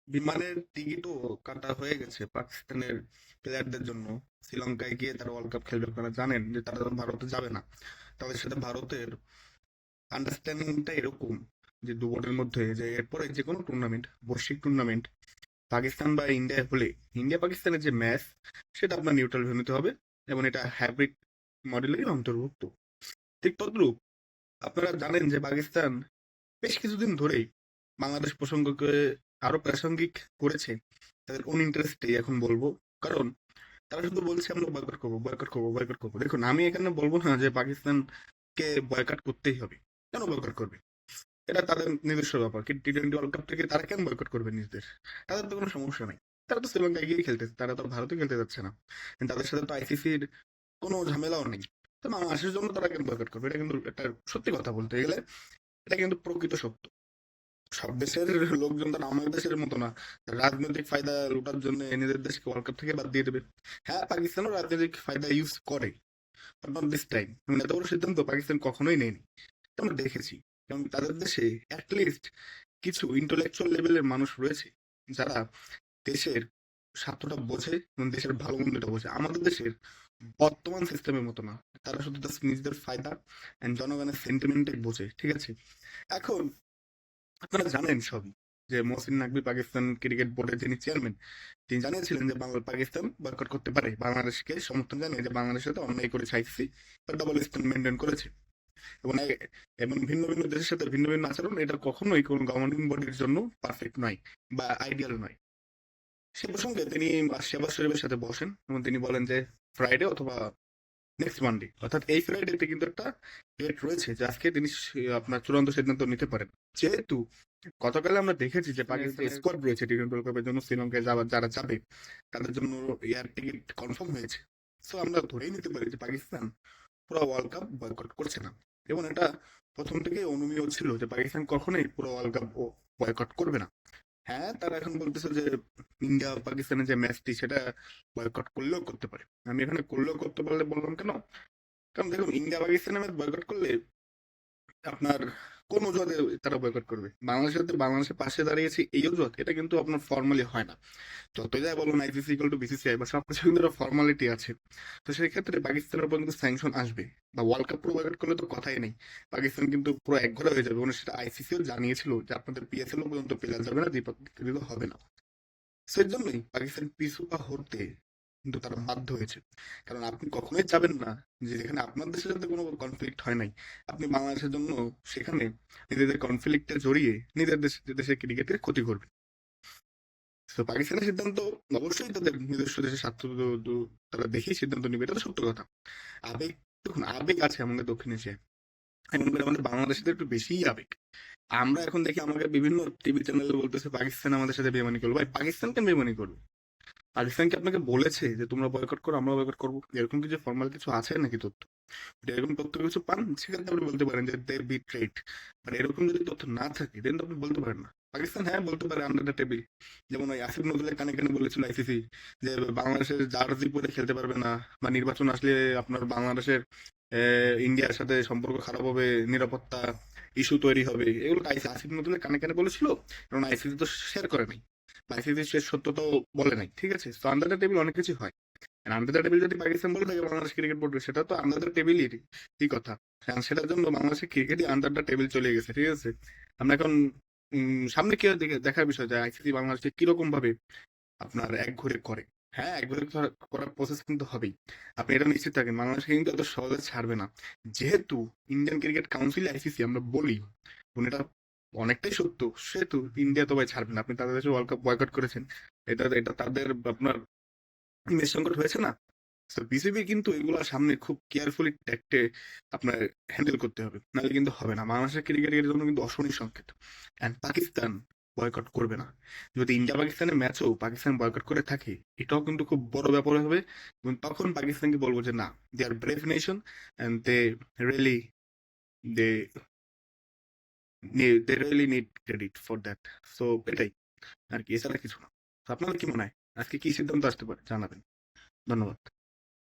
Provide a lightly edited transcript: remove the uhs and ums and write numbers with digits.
বিমানের টিকিটও কাটা হয়ে গেছে পাকিস্তানের প্লেয়ারদের জন্য। শ্রীলঙ্কায় গিয়ে তারা ওয়ার্ল্ড কাপ খেলবে, আপনারা জানেন যে তারা যখন ভারতে যাবে না, তাদের সাথে ভারতের আন্ডারস্ট্যান্ডিংটা এরকম যে দু বোর্ডের মধ্যে যে এরপরে যে কোনো টুর্নামেন্ট, বৈশ্বিক টুর্নামেন্ট পাকিস্তান বা ইন্ডিয়া হলে ইন্ডিয়া পাকিস্তানের যে ম্যাচ সেটা আপনার নিউট্রাল ভেন্যুতে হবে, এবং এটা হাইব্রিড মডেলের অন্তর্ভুক্ত। ঠিক তদ্রুপ আপনারা জানেন যে পাকিস্তান বেশ কিছুদিন ধরেই বাংলাদেশ প্রসঙ্গকে আরো প্রাসঙ্গিক করেছে তাদের কোন ইন্টারেস্টে এখন বলবো। কারণ তারা শুধু বলছে আমরা বয়কট করবো, বয়কট করবো, বয়কট করবো। দেখুন, আমি এখানে বলবো না যে পাকিস্তানকে বয়কট করতেই হবে। কেন বয়কট করবে? এটা তাদের নিজস্ব ব্যাপার। কি টি-20 ওয়ার্ল্ড কাপ থেকে তারা কেন বয়কট করবে নিজেদের? তাদের তো কোনো সমস্যা নাই। তারা তো শ্রীলঙ্কায় গিয়ে খেলতেছে, তারা তো আর ভারতে খেলতে যাচ্ছে না। And তাদের সাথে তো আইসিসির কোনো ঝামেলাও নেই। তো বাংলাদেশের জন্য তারা কেন বয়কট করবে? এটা কিন্তু একটা সত্যি কথা বলতে গেলে এটা কিন্তু প্রকৃত সত্য। সব দেশের লোকজন তো আর আমাদের দেশের মতো না, রাজনৈতিক ফায়দা লুটার জন্য নিজের দেশকে ওয়ার্ল্ড কাপ থেকে বাদ দিয়ে দেবে। হ্যাঁ, পাকিস্তানও রাজনৈতিক ফায়দা ইউজ করে, বাট নট দিস টাইম। এত বড় সিদ্ধান্ত পাকিস্তান কখনোই নেয়নি, এটা আমরা দেখেছি। এবং তাদের দেশে অ্যাটলিস্ট কিছু ইন্টেলেকচুয়াল লেভেলের মানুষ রয়েছে যারা দেশের স্বার্থটা বোঝে এবং দেশের ভালো মন্দটা বোঝে। আমাদের দেশের বর্তমান সিস্টেমের মতো না, তারা শুধু just নিজেদের ফায়দা অ্যান্ড জনগণের সেন্টিমেন্টটাই বোঝে, ঠিক আছে? এখন আপনারা জানেন সবই যে মহসিন নাকভি পাকিস্তান ক্রিকেট বোর্ডের যিনি চেয়ারম্যান, তিনি জানিয়েছিলেন যে পাকিস্তান বয়কট করতে পারে, বাংলাদেশকে সমর্থন জানিয়ে যে বাংলাদেশের সাথে অন্যায় করেছে আইসিসি, ডাবল স্ট্যান্ড মেনটেন করেছে। এবং এবং ভিন্ন ভিন্ন দেশের সাথে ভিন্ন ভিন্ন আচরণ, এটা কখনোই কোনো গভর্নিং বডির জন্য পারফেক্ট নয় বা আইডিয়াল নয়। সে প্রসঙ্গে তিনি শেহবাজ শরীফের সাথে বসেন এবং তিনি বলেন যে ফ্রাইডে অথবা নেক্সট মানডে, অর্থাৎ এই ফ্রাইডেতে কিন্তু একটা ডেট রয়েছে যে আজকে তিনি আপনার চূড়ান্ত সিদ্ধান্ত নিতে পারেন। যেহেতু গতকালে আমরা দেখেছি যে পাকিস্তানের স্কোয়াড রয়েছে টি-20 ওয়ার্ল্ড কাপের জন্য, শ্রীলঙ্কায় যারা যাবে তাদের জন্য এয়ার টিকিট কনফার্ম হয়েছে। সো আমরা ধরেই নিতে পারি যে পাকিস্তান পুরো ওয়ার্ল্ড কাপ বয়কট করছে না। এবং এটা প্রথম থেকে অনুমেয় ছিল যে পাকিস্তান কখনোই পুরো ওয়ার্ল্ড কাপ বয়কট করবে না। হ্যাঁ, তারা এখন বলতেছে যে ইন্ডিয়া পাকিস্তানের যে ম্যাচটি সেটা বয়কট করলেও করতে পারে। আমি এখানে করলেও করতে পারলে বললাম কেন? কারণ দেখুন, ইন্ডিয়া পাকিস্তানের ম্যাচ বয়কট করলে আপনার কোন অজুহাতে তারা বয়কট করবে? বাংলাদেশের পাশে দাঁড়িয়েছে এই অজুহাত, এটা কিন্তু আপনার ফর্মালি হয় না। যতই যাই বলুন আইসিসি ইকুয়াল টু বিসিসিআই বা সবকিছু কিন্তু একটা ফর্মালিটি আছে। তো সেই ক্ষেত্রে পাকিস্তানের উপর কিন্তু স্যাংশন আসবে, বা ওয়ার্ল্ড কাপ পুরো বয়কট করলে তো কথাই নেই। পাকিস্তান কিন্তু পুরো একঘরে হয়ে যাবে, এবং সেটা আইসিসিও জানিয়েছিল যে আপনাদের পিএসএল পর্যন্ত প্লেয়ার যাবে না, দ্বিপাক্ষিক হবে না। সেই জন্যই পাকিস্তান পিছু পা হতে কিন্তু তারা বাধ্য হয়েছে। কারণ আপনি কখনোই চাবেন না যে যেখানে আপনার দেশের সাথে কোনো কনফ্লিক্ট হয় নাই, আপনি বাংলাদেশের জন্য সেখানে নিজেদের কনফ্লিক্টে জড়িয়ে নিজের দেশের ক্রিকেটের ক্ষতি করবেন। তো পাকিস্তানের সিদ্ধান্ত অবশ্যই তাদের নিজস্ব দেশের স্বার্থ তারা দেখেই সিদ্ধান্ত নিবে, এটা তো সত্য কথা। আবেগ, দেখুন আবেগ আছে আমাদের দক্ষিণ এশিয়ায়, আমি মনে করি আমাদের বাংলাদেশিদের একটু বেশিই আবেগ। আমরা এখন দেখি আমাকে বিভিন্ন টিভি চ্যানেলে বলতেছে পাকিস্তান আমাদের সাথে বেমানি করলো। ভাই, পাকিস্তান কেন বেমানি করবে? পাকিস্তান কি আপনাকে বলেছে যে তোমরা বয়কট করো, আমরা বয়কট করবো? এরকম কিছু ফর্মাল কিছু আছে নাকি তথ্য? যদি এরকম তথ্য কিছু পান সেক্ষেত্রে আপনি বলতে পারেন যে দে বি ট্রেড। বাট এরকম যদি তথ্য না থাকে দেন তো আপনি বলতে পারেন না। পাকিস্তান হ্যাঁ বলতে পারে আন্ডার দ্য টেবিল, যেমন ওই আসিফ নজরুলের কানে কানে বলেছিল আইসিসি যে বাংলাদেশের জার্সি পরে খেলতে পারবে না, বা নির্বাচন আসলে আপনার বাংলাদেশের ইন্ডিয়ার সাথে সম্পর্ক খারাপ হবে, নিরাপত্তা ইস্যু তৈরি হবে, এগুলো আসিফ নজরুলের কানে কানে বলেছিল, কারণ আইসিসি তো শেয়ার করে নাই, আইসিসি সে সত্য তো বলে নাই, ঠিক আছে? তো আন্ডার দ্য টেবিল অনেক কিছু হয়। আন্ডার দ্য টেবিল যদি পাকিস্তান বলে থাকে বাংলাদেশ ক্রিকেট বোর্ড, সেটা তো আন্ডার দ্য টেবিলই কি কথা। কারণ সেটার জন্য বাংলাদেশের ক্রিকেটই আন্ডার দ্য টেবিল চলে গেছে, ঠিক আছে? আমরা এখন সামনে কি হয় দেখার বিষয় যে আইসিসি বাংলাদেশকে কিরকম ভাবে আপনার এক ঘুরে করে। হ্যাঁ, এক ঘুরে করার প্রসেস কিন্তু হবেই। আপনি এটা নিশ্চিত থাকেন, বাংলাদেশকে কিন্তু এত সহজে ছাড়বে না। যেহেতু ইন্ডিয়ান ক্রিকেট কাউন্সিল আইসিসি আমরা বলি, এবং এটা অনেকটাই সত্য, সেহেতু ইন্ডিয়া তো ভাই ছাড়বে না। আপনি তাদের দেশে ওয়ার্ল্ড কাপ বয়কট করেছেন, এটা এটা তাদের আপনার ইমেজ সংকট হয়েছে না? তো বিসিবি কিন্তু এগুলো সামনে খুব কেয়ারফুলি ট্যাক্টে আপনার হ্যান্ডেল করতে হবে, নাহলে কিন্তু হবে না। বাংলাদেশের ক্রিকেটের জন্য কিন্তু অশনি সংকেত। অ্যান্ড পাকিস্তান বয়কট করবে না। যদি ইন্ডিয়া পাকিস্তানের ম্যাচও পাকিস্তান বয়কট করে থাকে, এটাও কিন্তু খুব বড় ব্যাপার হবে। এবং তখন পাকিস্তানকে বলবো যে না, they are brave nation and really they they really need credit for that. So এটাই আর কি, এছাড়া কিছু না। তো আপনার কি মনে হয় আজকে কি সিদ্ধান্ত আসতে পারে জানাবেন। ধন্যবাদ।